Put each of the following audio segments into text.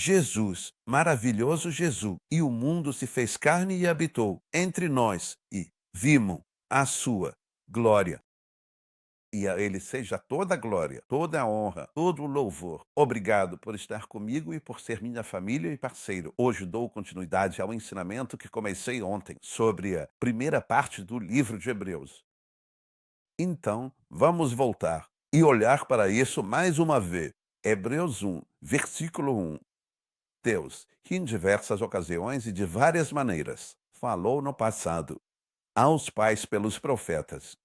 Jesus, maravilhoso Jesus, e o mundo se fez carne e habitou entre nós, e vimos a sua glória. E a ele seja toda a glória, toda a honra, todo o louvor. Obrigado por estar comigo e por ser minha família e parceiro. Hoje dou continuidade ao ensinamento que comecei ontem sobre a primeira parte do livro de Hebreus. Então, vamos voltar e olhar para isso mais uma vez. Hebreus 1, versículo 1. Deus, que em diversas ocasiões e de várias maneiras falou no passado aos pais pelos profetas,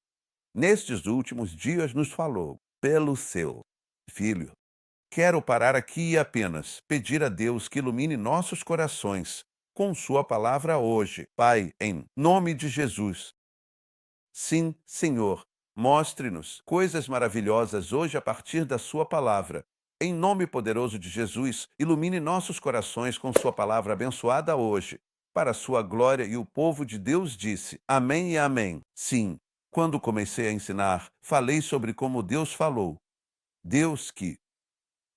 nestes últimos dias nos falou pelo seu Filho. Quero parar aqui e apenas pedir a Deus que ilumine nossos corações com sua palavra hoje. Pai, em nome de Jesus. Sim, Senhor, mostre-nos coisas maravilhosas hoje a partir da sua palavra. Em nome poderoso de Jesus, ilumine nossos corações com sua palavra abençoada hoje, para a sua glória. E o povo de Deus disse: Amém e amém. Sim, quando comecei a ensinar, falei sobre como Deus falou. Deus que,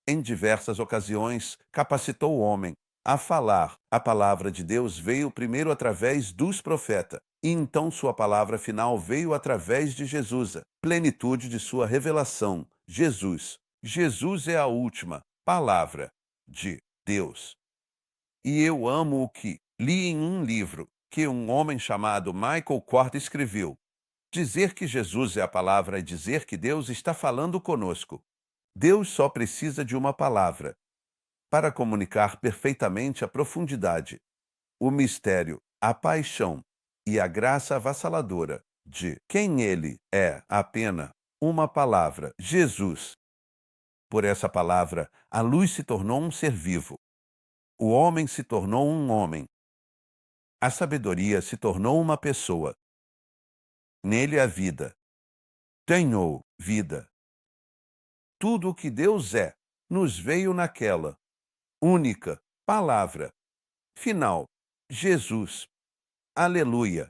em diversas ocasiões, capacitou o homem a falar. A palavra de Deus veio primeiro através dos profetas, e então sua palavra final veio através de Jesus, a plenitude de sua revelação. Jesus. Jesus é a última palavra de Deus. E eu amo o que li em um livro que um homem chamado Michael Kort escreveu. Dizer que Jesus é a palavra é dizer que Deus está falando conosco. Deus só precisa de uma palavra para comunicar perfeitamente a profundidade, o mistério, a paixão e a graça avassaladora de quem Ele é. Apenas uma palavra: Jesus. Por essa palavra, a luz se tornou um ser vivo. O homem se tornou um homem. A sabedoria se tornou uma pessoa. Nele a vida. Tenho vida. Tudo o que Deus é nos veio naquela única palavra final: Jesus. Aleluia.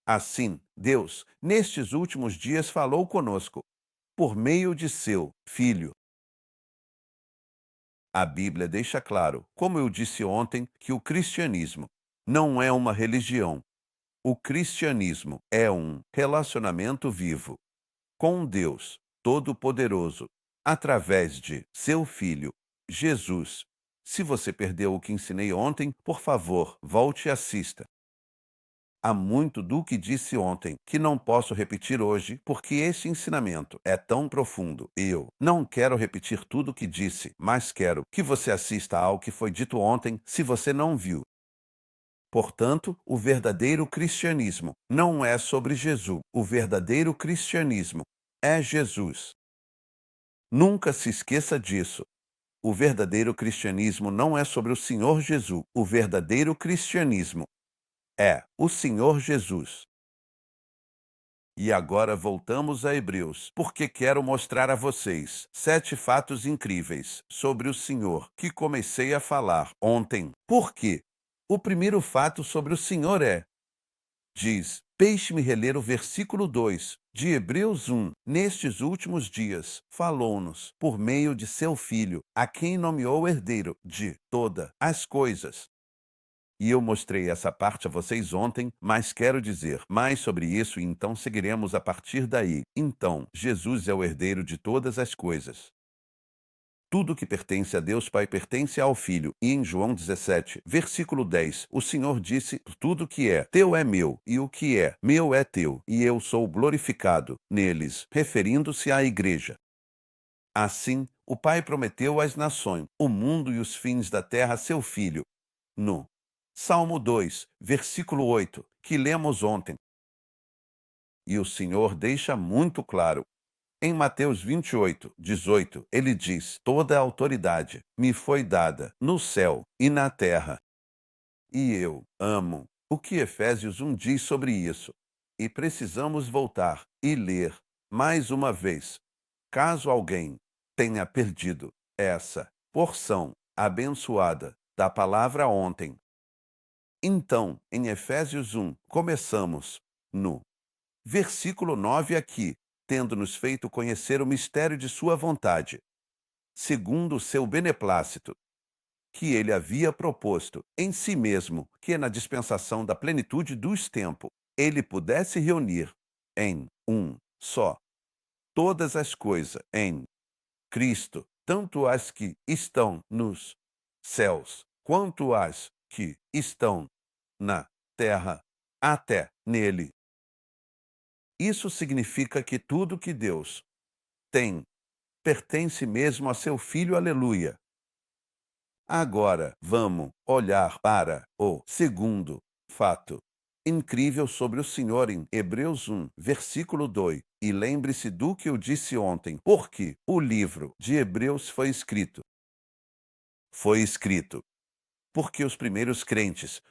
Assim, Deus, nestes últimos dias, falou conosco por meio de seu Filho. A Bíblia deixa claro, como eu disse ontem, que o cristianismo não é uma religião. O cristianismo é um relacionamento vivo com Deus Todo-Poderoso, através de seu Filho, Jesus. Se você perdeu o que ensinei ontem, por favor, volte e assista. Há muito do que disse ontem que não posso repetir hoje, porque esse ensinamento é tão profundo. Eu não quero repetir tudo o que disse, mas quero que você assista ao que foi dito ontem, se você não viu. Portanto, o verdadeiro cristianismo não é sobre Jesus. O verdadeiro cristianismo é Jesus. Nunca se esqueça disso. O verdadeiro cristianismo não é sobre o Senhor Jesus. O verdadeiro cristianismo é o Senhor Jesus. E agora voltamos a Hebreus, porque quero mostrar a vocês 7 fatos incríveis sobre o Senhor que comecei a falar ontem. Por quê? O primeiro fato sobre o Senhor diz: Deixe-me reler o versículo 2 de Hebreus 1. Nestes últimos dias, falou-nos por meio de seu Filho, a quem nomeou herdeiro de todas as coisas. E eu mostrei essa parte a vocês ontem, mas quero dizer mais sobre isso e então seguiremos a partir daí. Então, Jesus é o herdeiro de todas as coisas. Tudo que pertence a Deus Pai pertence ao Filho. E em João 17, versículo 10, o Senhor disse: Tudo que é teu é meu, e o que é meu é teu, e eu sou glorificado neles, referindo-se à igreja. Assim, o Pai prometeu às nações, o mundo e os fins da terra a seu Filho. No Salmo 2, versículo 8, que lemos ontem. E o Senhor deixa muito claro. Em Mateus 28, 18, ele diz: Toda a autoridade me foi dada no céu e na terra. E eu amo o que Efésios 1 diz sobre isso. E precisamos voltar e ler mais uma vez, caso alguém tenha perdido essa porção abençoada da palavra ontem. Então, em Efésios 1, começamos no versículo 9 aqui. tendo-nos feito conhecer o mistério de sua vontade, segundo o seu beneplácito, que ele havia proposto em si mesmo, que na dispensação da plenitude dos tempos, ele pudesse reunir em um só todas as coisas em Cristo, tanto as que estão nos céus, quanto as que estão na terra, até nele. Isso significa que tudo que Deus tem pertence mesmo a seu Filho, aleluia. Agora vamos olhar para o segundo fato incrível sobre o Senhor em Hebreus 1, versículo 2. E lembre-se do que eu disse ontem, porque o livro de Hebreus foi escrito. Foi escrito porque os primeiros crentes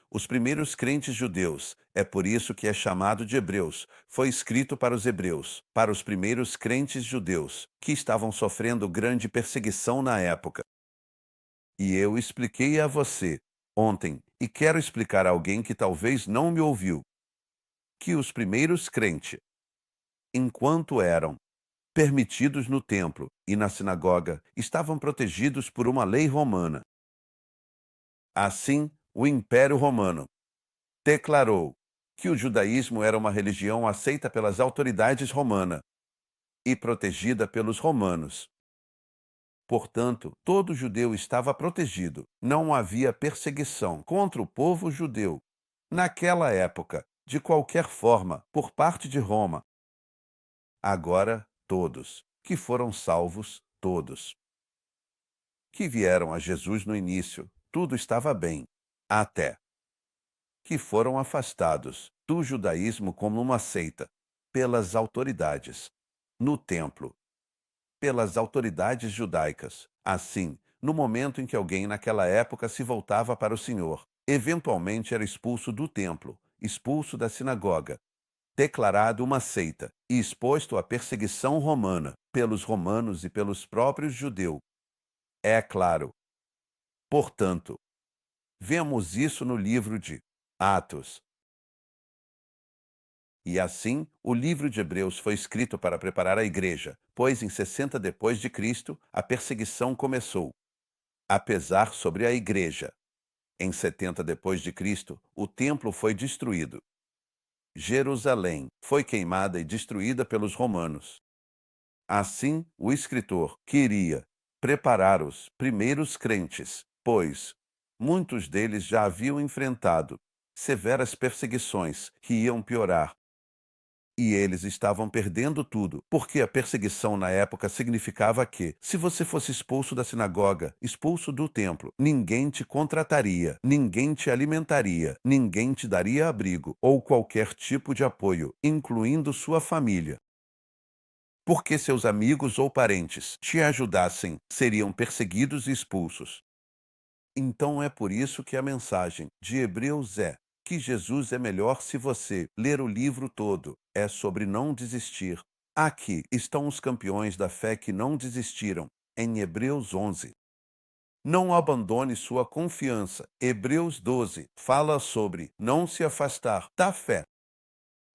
judeus, é por isso que é chamado de Hebreus, foi escrito para os hebreus, para os primeiros crentes judeus, que estavam sofrendo grande perseguição na época. E eu expliquei a você ontem, e quero explicar a alguém que talvez não me ouviu, que os primeiros crentes, enquanto eram permitidos no templo e na sinagoga, estavam protegidos por uma lei romana. Assim, o Império Romano declarou que o judaísmo era uma religião aceita pelas autoridades romanas e protegida pelos romanos. Portanto, todo judeu estava protegido. Não havia perseguição contra o povo judeu naquela época, de qualquer forma, por parte de Roma. Agora, todos que foram salvos, todos que vieram a Jesus no início, tudo estava bem, até que foram afastados do judaísmo como uma seita pelas autoridades no templo, pelas autoridades judaicas. Assim, no momento em que alguém naquela época se voltava para o Senhor, eventualmente era expulso do templo, expulso da sinagoga, declarado uma seita e exposto à perseguição romana pelos romanos e pelos próprios judeus. É claro. Portanto, vemos isso no livro de Atos. E assim, o livro de Hebreus foi escrito para preparar a igreja, pois em 60 depois de Cristo, a perseguição começou a pesar sobre a igreja. Em 70 depois de Cristo, o templo foi destruído. Jerusalém foi queimada e destruída pelos romanos. Assim, o escritor queria preparar os primeiros crentes, pois muitos deles já haviam enfrentado severas perseguições que iam piorar. E eles estavam perdendo tudo, porque a perseguição na época significava que, se você fosse expulso da sinagoga, expulso do templo, ninguém te contrataria, ninguém te alimentaria, ninguém te daria abrigo ou qualquer tipo de apoio, incluindo sua família. Porque seus amigos ou parentes te ajudassem, seriam perseguidos e expulsos. Então é por isso que a mensagem de Hebreus é que Jesus é melhor se você ler o livro todo. É sobre não desistir. Aqui estão os campeões da fé que não desistiram, em Hebreus 11. Não abandone sua confiança. Hebreus 12 fala sobre não se afastar da fé.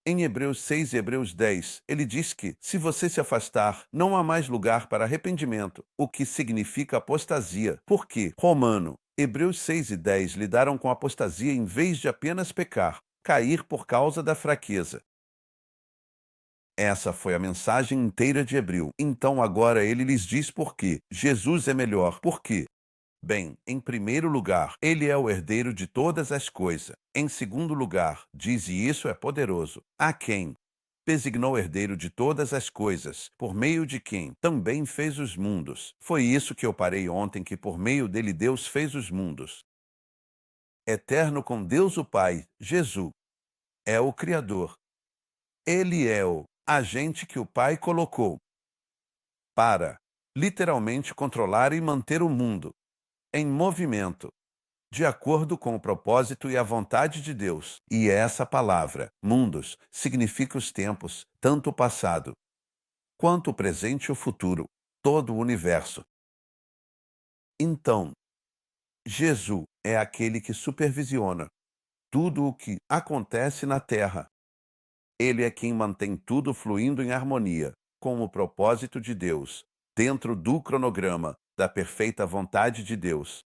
Em Hebreus 6 e Hebreus 10, ele diz que, se você se afastar, não há mais lugar para arrependimento, o que significa apostasia, porque Hebreus 6 e 10 lidaram com apostasia em vez de apenas pecar, cair por causa da fraqueza. Essa foi a mensagem inteira de Hebreu. Então agora ele lhes diz por quê. Jesus é melhor. Por quê? Bem, em primeiro lugar, ele é o herdeiro de todas as coisas. Em segundo lugar, diz, e isso é poderoso, a quem designou herdeiro de todas as coisas, por meio de quem também fez os mundos. Foi isso que eu parei ontem, que por meio dele Deus fez os mundos. Eterno com Deus o Pai, Jesus, é o Criador. Ele é o agente que o Pai colocou para, literalmente, controlar e manter o mundo em movimento, de acordo com o propósito e a vontade de Deus. E essa palavra, mundos, significa os tempos, tanto o passado quanto o presente e o futuro, todo o universo. Então, Jesus é aquele que supervisiona tudo o que acontece na Terra. Ele é quem mantém tudo fluindo em harmonia. com o propósito de Deus, dentro do cronograma da perfeita vontade de Deus.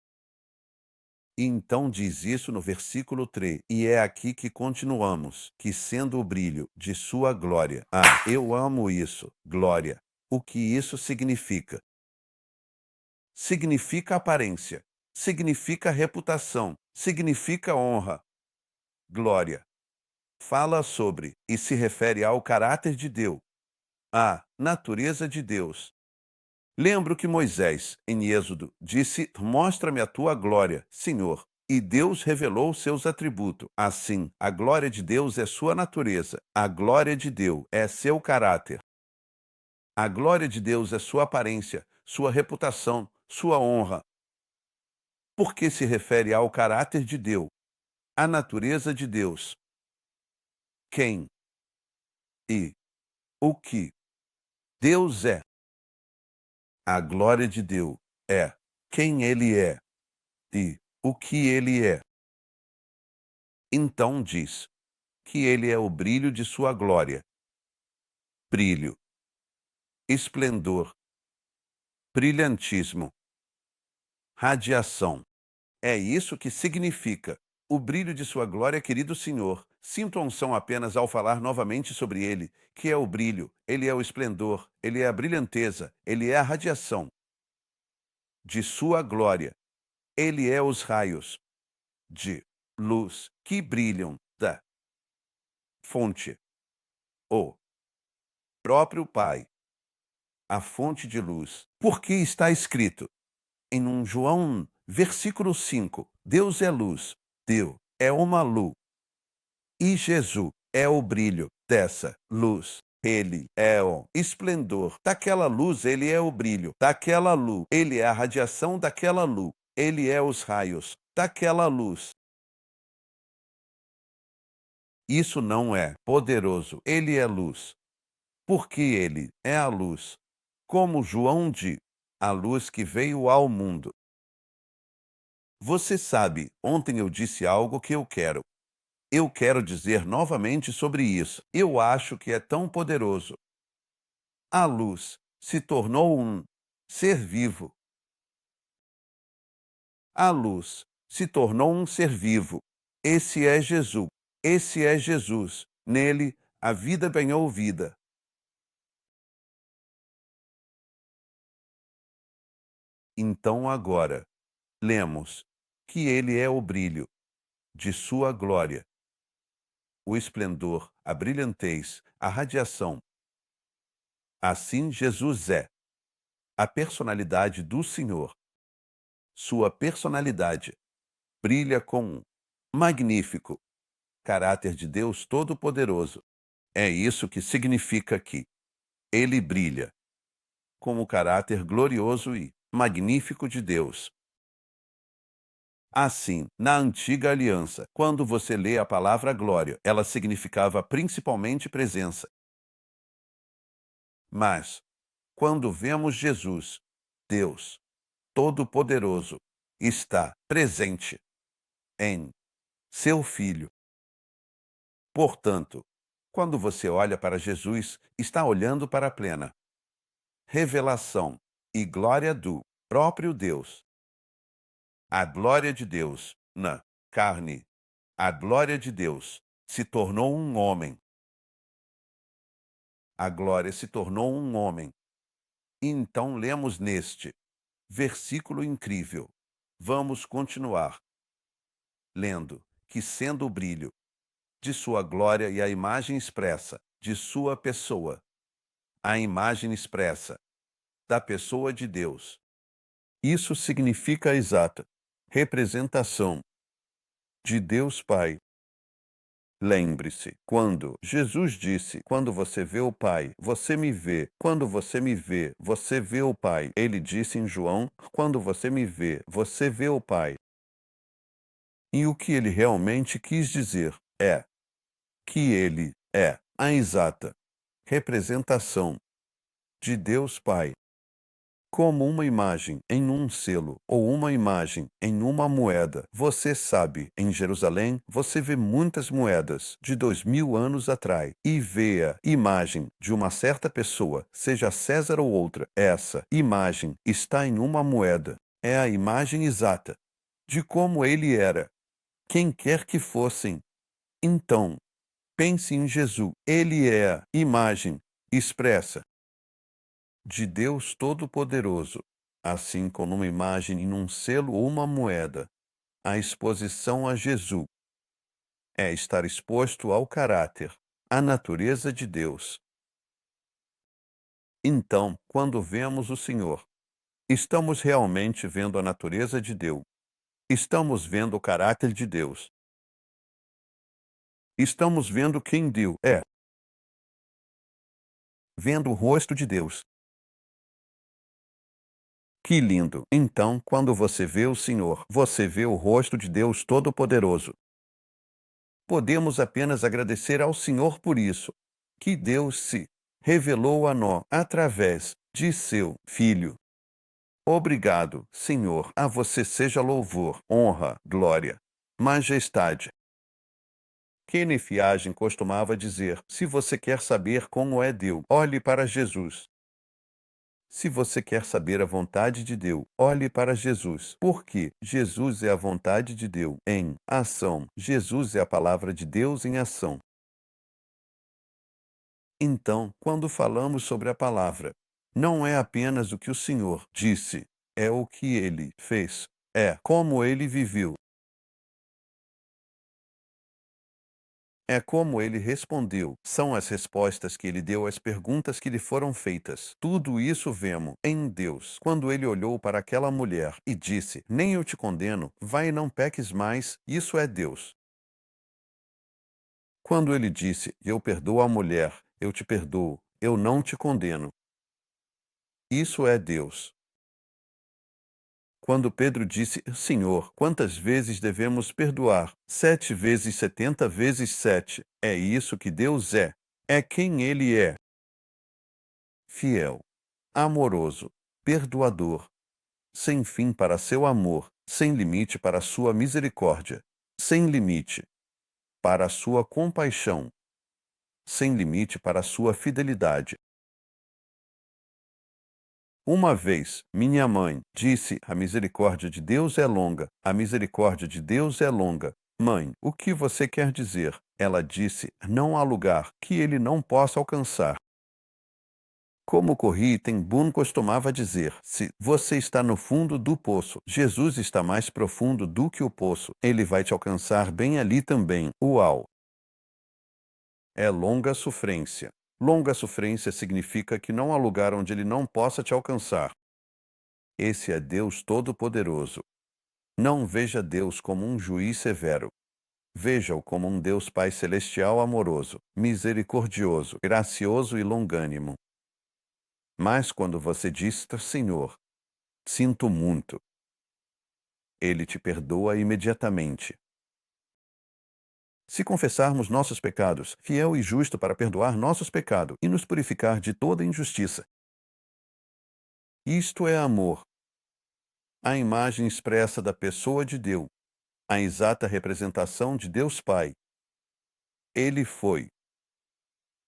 E então diz isso no versículo 3, e é aqui que continuamos, que sendo o brilho de sua glória. Eu amo isso, glória. O que isso significa? Significa aparência, significa reputação, significa honra. Glória. Fala sobre e se refere ao caráter de Deus, à natureza de Deus. Lembro que Moisés, em Êxodo, disse: Mostra-me a tua glória, Senhor. E Deus revelou seus atributos. Assim, a glória de Deus é sua natureza. A glória de Deus é seu caráter. A glória de Deus é sua aparência, sua reputação, sua honra. Porque se refere ao caráter de Deus, à natureza de Deus. Quem e o que Deus é. A glória de Deus é quem Ele é e o que Ele é. Então diz que Ele é o brilho de sua glória. Brilho, esplendor, brilhantismo, radiação. É isso que significa o brilho de sua glória, querido Senhor. Sinto a unção apenas ao falar novamente sobre Ele, que é o brilho, Ele é o esplendor, Ele é a brilhanteza, Ele é a radiação de sua glória. Ele é os raios de luz que brilham da fonte, o próprio Pai, a fonte de luz. Porque está escrito em João, versículo 5, Deus é luz, Deus é uma luz, e Jesus é o brilho dessa luz. Ele é o esplendor daquela luz, ele é o brilho daquela luz, ele é a radiação daquela luz, ele é os raios daquela luz. Isso não é poderoso, ele é luz. Porque ele é a luz. Como João diz, a luz que veio ao mundo. Você sabe, ontem eu disse algo que eu quero. Eu quero dizer novamente sobre isso. Eu acho que é tão poderoso. A luz se tornou um ser vivo. A luz se tornou um ser vivo. Esse é Jesus. Esse é Jesus. Nele, a vida ganhou vida. Então agora, lemos que ele é o brilho de sua glória, o esplendor, a brilhantez, a radiação. Assim Jesus é a personalidade do Senhor. Sua personalidade brilha com um magnífico caráter de Deus Todo-Poderoso. É isso que significa que ele brilha com o caráter glorioso e magnífico de Deus. Assim, na antiga aliança, quando você lê a palavra glória, ela significava principalmente presença. Mas, quando vemos Jesus, Deus Todo-Poderoso, está presente em seu Filho. Portanto, quando você olha para Jesus, está olhando para a plena revelação e glória do próprio Deus. A glória de Deus na carne. A glória de Deus se tornou um homem. A glória se tornou um homem. Então lemos neste versículo incrível. Vamos continuar lendo que sendo o brilho de sua glória e a imagem expressa de sua pessoa, a imagem expressa da pessoa de Deus. Isso significa a exata representação de Deus Pai. Lembre-se, quando Jesus disse: Quando você vê o Pai, você me vê. Quando você me vê, você vê o Pai. Ele disse em João: Quando você me vê, você vê o Pai. E o que ele realmente quis dizer é que ele é a exata representação de Deus Pai. como uma imagem em um selo ou uma imagem em uma moeda. Você sabe, em Jerusalém, você vê muitas moedas de 2000 anos atrás e vê a imagem de uma certa pessoa, seja César ou outra. Essa imagem está em uma moeda. É a imagem exata de como ele era, quem quer que fossem. Então, pense em Jesus. Ele é a imagem expressa de Deus Todo-Poderoso, assim como uma imagem em um selo ou uma moeda. A exposição a Jesus é estar exposto ao caráter, à natureza de Deus. Então, quando vemos o Senhor, estamos realmente vendo a natureza de Deus. Estamos vendo o caráter de Deus. Estamos vendo quem Deus é. Vendo o rosto de Deus. Que lindo! Então, quando você vê o Senhor, você vê o rosto de Deus Todo-Poderoso. Podemos apenas agradecer ao Senhor por isso, que Deus se revelou a nós através de seu Filho. Obrigado, Senhor, a você seja louvor, honra, glória, majestade. Kenny Fiagem costumava dizer: se você quer saber como é Deus, olhe para Jesus. Se você quer saber a vontade de Deus, olhe para Jesus, porque Jesus é a vontade de Deus em ação. Jesus é a palavra de Deus em ação. Então, quando falamos sobre a palavra, não é apenas o que o Senhor disse, é o que ele fez, é como ele viveu, é como ele respondeu, são as respostas que ele deu às perguntas que lhe foram feitas. Tudo isso vemos em Deus. Quando ele olhou para aquela mulher e disse: nem eu te condeno, vai e não peques mais, isso é Deus. Quando ele disse: eu perdoo a mulher, eu te perdoo, eu não te condeno, isso é Deus. Quando Pedro disse: Senhor, quantas vezes devemos perdoar? 7 vezes 70 vezes 7. É isso que Deus é. É quem Ele é. Fiel, amoroso, perdoador, sem fim para seu amor, sem limite para sua misericórdia, sem limite para sua compaixão, sem limite para sua fidelidade. Uma vez, minha mãe disse: a misericórdia de Deus é longa, a misericórdia de Deus é longa. Mãe, o que você quer dizer? Ela disse: não há lugar que ele não possa alcançar. Como Corrie ten Boom costumava dizer, se você está no fundo do poço, Jesus está mais profundo do que o poço. Ele vai te alcançar bem ali também. Uau! É longa sofrência. Longa sofrência significa que não há lugar onde ele não possa te alcançar. Esse é Deus Todo-Poderoso. Não veja Deus como um juiz severo. Veja-o como um Deus Pai Celestial amoroso, misericordioso, gracioso e longânimo. Mas quando você diz: Senhor, sinto muito, Ele te perdoa imediatamente. Se confessarmos nossos pecados, fiel e justo para perdoar nossos pecados e nos purificar de toda injustiça. Isto é amor, a imagem expressa da pessoa de Deus, a exata representação de Deus Pai. Ele foi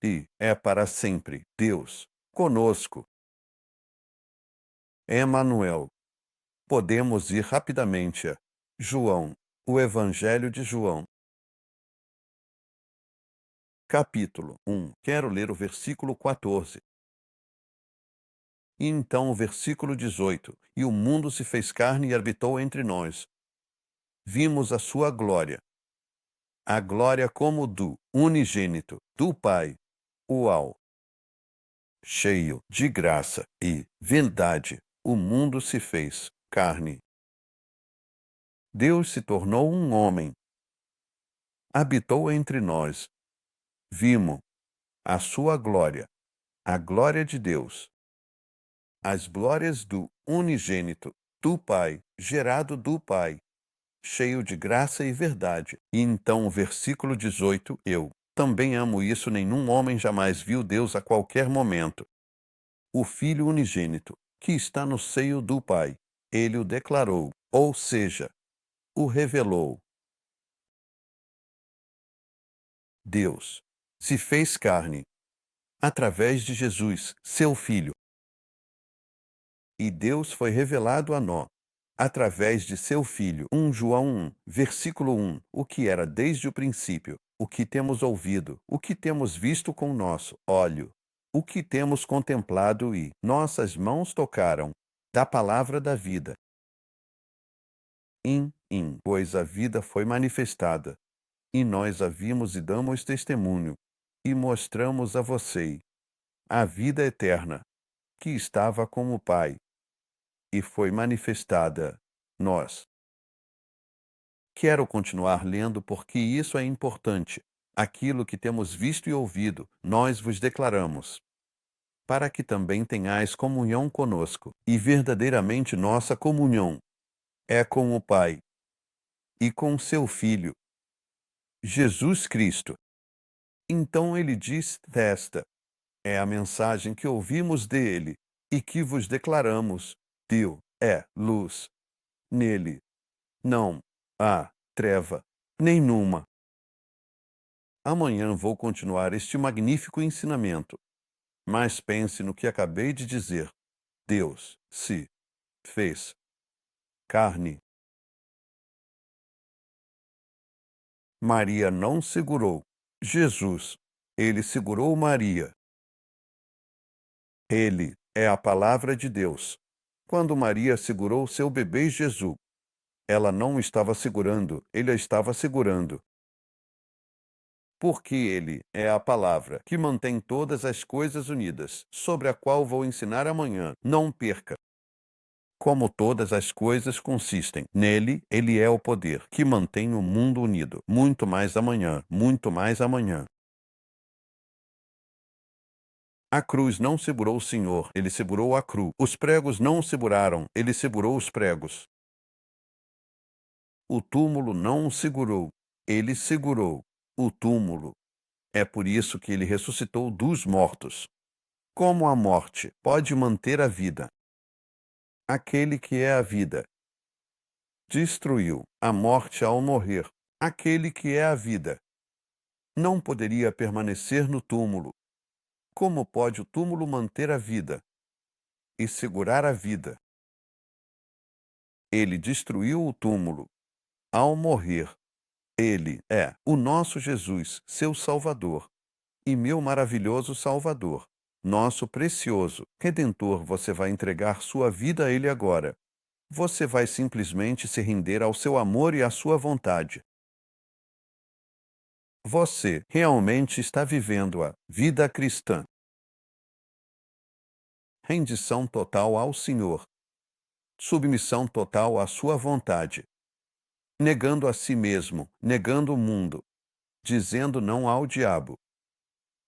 e é para sempre Deus conosco. Emanuel. Podemos ir rapidamente a João, o Evangelho de João. Capítulo 1. Quero ler o versículo 14. E então o versículo 18. E o mundo se fez carne e habitou entre nós. Vimos a sua glória. A glória como do unigênito, do Pai. Uau! Cheio de graça e verdade, o mundo se fez carne. Deus se tornou um homem. Habitou entre nós. Vimos a sua glória, a glória de Deus, as glórias do unigênito, do Pai, gerado do Pai, cheio de graça e verdade. E então o versículo 18, eu também amo isso, nenhum homem jamais viu Deus a qualquer momento. O Filho unigênito, que está no seio do Pai. Ele o declarou, ou seja, o revelou. Deus se fez carne através de Jesus, seu Filho. E Deus foi revelado a nós através de seu Filho. 1 João 1, versículo 1. O que era desde o princípio, o que temos ouvido, o que temos visto com nosso olho, o que temos contemplado e nossas mãos tocaram, da palavra da vida. Pois a vida foi manifestada, e nós a vimos e damos testemunho, e mostramos a você a vida eterna, que estava com o Pai, e foi manifestada nós. Quero continuar lendo porque isso é importante. Aquilo que temos visto e ouvido, nós vos declaramos, para que também tenhais comunhão conosco. E verdadeiramente nossa comunhão é com o Pai e com seu Filho, Jesus Cristo. Então ele diz esta é a mensagem que ouvimos dele e que vos declaramos. Deus é luz. Nele não há treva nenhuma. Amanhã vou continuar este magnífico ensinamento, mas pense no que acabei de dizer. Deus se fez carne. Maria não segurou Jesus. Ele segurou Maria. Ele é a palavra de Deus. Quando Maria segurou seu bebê Jesus, ela não estava segurando, ele a estava segurando. Porque ele é a palavra que mantém todas as coisas unidas, sobre a qual vou ensinar amanhã. Não perca. Como todas as coisas consistem nele, ele é o poder que mantém o mundo unido. Muito mais amanhã, muito mais amanhã. A cruz não segurou o Senhor, ele segurou a cruz. Os pregos não o seguraram, ele segurou os pregos. O túmulo não o segurou, ele segurou o túmulo. É por isso que ele ressuscitou dos mortos. Como a morte pode manter a vida? Aquele que é a vida destruiu a morte ao morrer. Aquele que é a vida não poderia permanecer no túmulo. Como pode o túmulo manter a vida e segurar a vida? Ele destruiu o túmulo ao morrer. Ele é o nosso Jesus, seu Salvador, e meu maravilhoso Salvador, nosso precioso Redentor. Você vai entregar sua vida a Ele agora. Você vai simplesmente se render ao seu amor e à sua vontade. Você realmente está vivendo a vida cristã. Rendição total ao Senhor. Submissão total à sua vontade. Negando a si mesmo, negando o mundo, dizendo não ao diabo.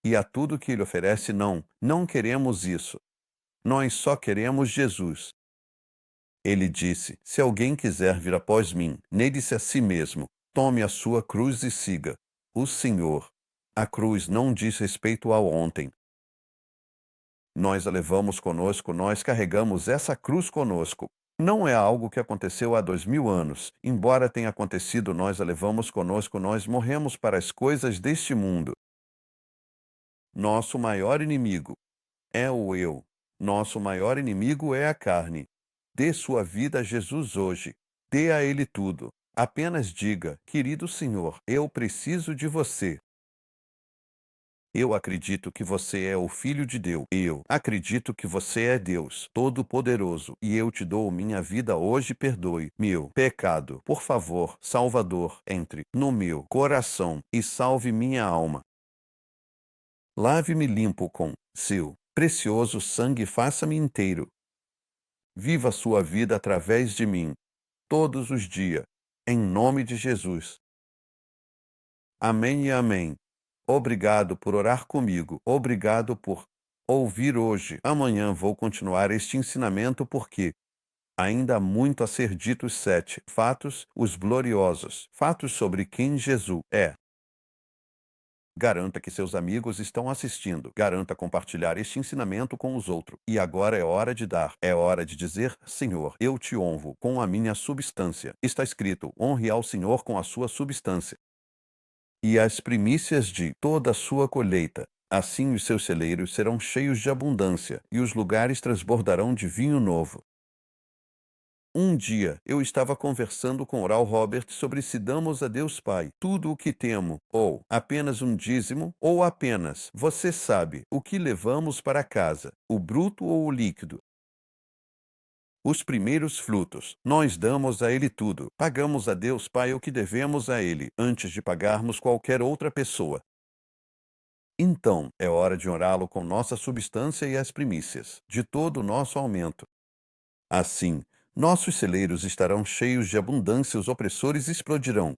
E a tudo que ele oferece não, não queremos isso. Nós só queremos Jesus. Ele disse, se alguém quiser vir após mim, negue-se a si mesmo, tome a sua cruz e siga o Senhor. A cruz não diz respeito ao ontem. Nós a levamos conosco, nós carregamos essa cruz conosco. Não é algo que aconteceu há 2000 anos. Embora tenha acontecido, nós a levamos conosco, nós morremos para as coisas deste mundo. Nosso maior inimigo é o eu. Nosso maior inimigo é a carne. Dê sua vida a Jesus hoje. Dê a Ele tudo. Apenas diga, querido Senhor, eu preciso de você. Eu acredito que você é o Filho de Deus. Eu acredito que você é Deus Todo-Poderoso. E eu te dou minha vida hoje. Perdoe meu pecado. Por favor, Salvador, entre no meu coração e salve minha alma. Lave-me limpo com seu precioso sangue e faça-me inteiro. Viva sua vida através de mim, todos os dias, em nome de Jesus. Amém e amém. Obrigado por orar comigo. Obrigado por ouvir hoje. Amanhã vou continuar este ensinamento porque ainda há muito a ser dito. Os 7 fatos, os gloriosos fatos sobre quem Jesus é. Garanta que seus amigos estão assistindo. Garanta compartilhar este ensinamento com os outros. E agora é hora de dar. É hora de dizer: Senhor, eu te honro com a minha substância. Está escrito: honre ao Senhor com a sua substância e as primícias de toda a sua colheita. Assim os seus celeiros serão cheios de abundância, e os lugares transbordarão de vinho novo. Um dia, eu estava conversando com Oral Robert sobre se damos a Deus Pai tudo o que temos, ou apenas um dízimo, ou apenas, você sabe, o que levamos para casa, o bruto ou o líquido. Os primeiros frutos. Nós damos a Ele tudo. Pagamos a Deus Pai o que devemos a Ele, antes de pagarmos qualquer outra pessoa. Então, é hora de orá-lo com nossa substância e as primícias, de todo o nosso aumento. Assim, nossos celeiros estarão cheios de abundância, os opressores explodirão.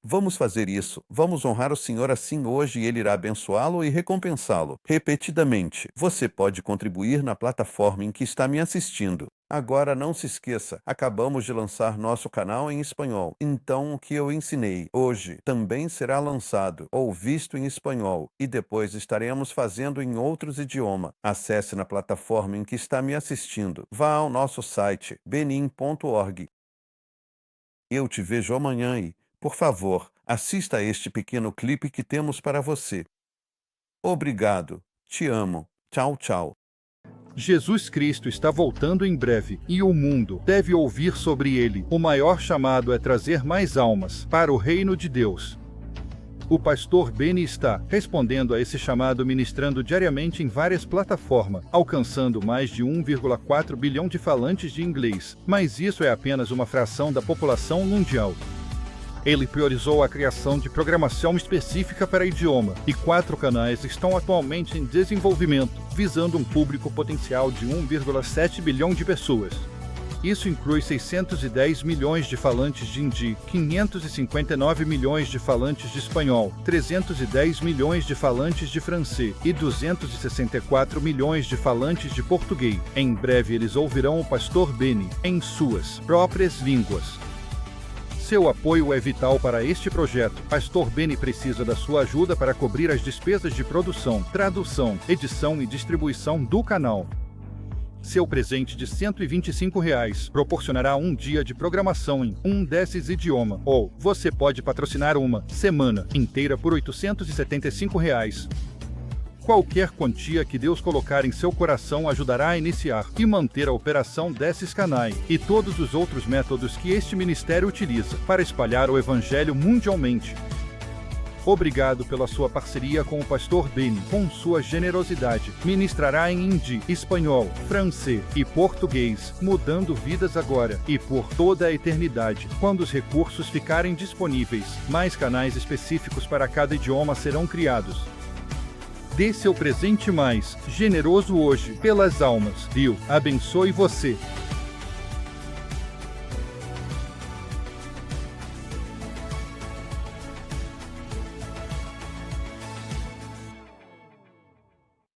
Vamos fazer isso. Vamos honrar o Senhor assim hoje e Ele irá abençoá-lo e recompensá-lo. Repetidamente, você pode contribuir na plataforma em que está me assistindo. Agora não se esqueça, acabamos de lançar nosso canal em espanhol. Então o que eu ensinei hoje também será lançado ou visto em espanhol e depois estaremos fazendo em outros idiomas. Acesse na plataforma em que está me assistindo. Vá ao nosso site benin.org. Eu te vejo amanhã e, por favor, assista a este pequeno clipe que temos para você. Obrigado. Te amo. Tchau, tchau. Jesus Cristo está voltando em breve, e o mundo deve ouvir sobre ele. O maior chamado é trazer mais almas para o reino de Deus. O pastor Benny está respondendo a esse chamado, ministrando diariamente em várias plataformas, alcançando mais de 1,4 bilhão de falantes de inglês, mas isso é apenas uma fração da população mundial. Ele priorizou a criação de programação específica para idioma, e 4 canais estão atualmente em desenvolvimento, visando um público potencial de 1,7 bilhão de pessoas. Isso inclui 610 milhões de falantes de hindi, 559 milhões de falantes de espanhol, 310 milhões de falantes de francês e 264 milhões de falantes de português. Em breve eles ouvirão o pastor Benny em suas próprias línguas. Seu apoio é vital para este projeto. Pastor Benny precisa da sua ajuda para cobrir as despesas de produção, tradução, edição e distribuição do canal. Seu presente de R$ 125 proporcionará um dia de programação em um desses idiomas, ou você pode patrocinar uma semana inteira por R$ 875. Qualquer quantia que Deus colocar em seu coração ajudará a iniciar e manter a operação desses canais e todos os outros métodos que este ministério utiliza para espalhar o Evangelho mundialmente. Obrigado pela sua parceria com o pastor Benny. Com sua generosidade, ministrará em hindi, espanhol, francês e português, mudando vidas agora e por toda a eternidade. Quando os recursos ficarem disponíveis, mais canais específicos para cada idioma serão criados. Dê seu presente mais generoso hoje pelas almas. Deus abençoe você.